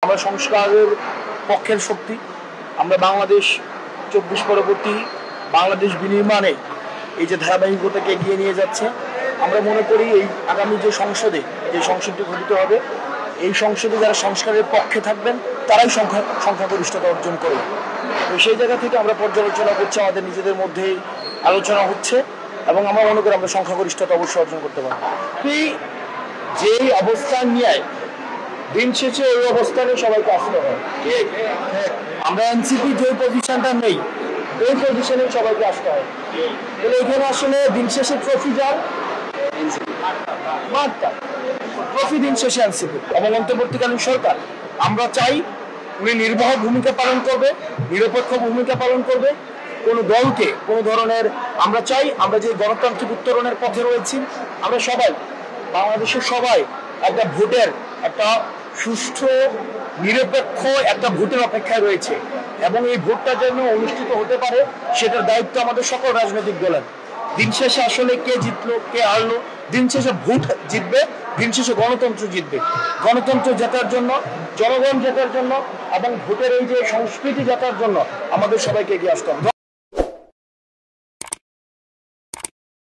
আমরা সংস্কারের পক্ষের শক্তি। আমরা বাংলাদেশ 24 পরবর্তী বাংলাদেশ বিনির্মাণে এই যে ধারাবাহিকতাকে এগিয়ে নিয়ে যাচ্ছে, আমরা মনে করি এই আগামী যে সংসদটি গঠিত হবে, এই সংসদে যারা সংস্কারের পক্ষে থাকবেন তারাই সংখ্যাগরিষ্ঠতা অর্জন করবে। তো সেই জায়গা থেকে আমরা পর্যালোচনা করছি, আমাদের নিজেদের মধ্যেই আলোচনা হচ্ছে এবং আমরা মনে করি আমরা সংখ্যাগরিষ্ঠতা অবশ্যই অর্জন করতে পারবো। যেই অবস্থান নিয়ে দিন শেষে ওই অবস্থানে সবাইকে আসতে হয়। আমরা এনসিপি যে পজিশনটা নেই এই পজিশনে সবাইকে আসতে হয়। তাহলে এখানে আসলে দিন শেষে ট্রফি যার মাঠটা, ট্রফি দিন শেষে এনসিপি এবং অন্তর্বর্তীকালীন সরকার। আমরা চাই উনি নির্বাহক ভূমিকা পালন করবে, নিরপেক্ষ ভূমিকা পালন করবে। কোনো দলকে কোনো ধরনের, আমরা চাই আমরা যে গণতান্ত্রিক উত্তরণের পথে রয়েছি, আমরা সবাই বাংলাদেশের সবাই একটা ভোটের, একটা সুষ্ঠু নিরপেক্ষ একটা ভোটের অপেক্ষায় রয়েছে এবং এই ভোটটা যেন অনুষ্ঠিত হতে পারে সেটার দায়িত্ব আমাদের সকল রাজনৈতিক দলের। দিন শেষে আসলে কে জিতলো কে হারলো, দিন শেষে ভোট জিতবে, দিন শেষে গণতন্ত্র জিতবে। গণতন্ত্র জেতার জন্য, জনগণ জেতার জন্য এবং ভোটের এই যে সংস্কৃতি জেতার জন্য আমাদের সবাইকে এগিয়ে আসতে হবে।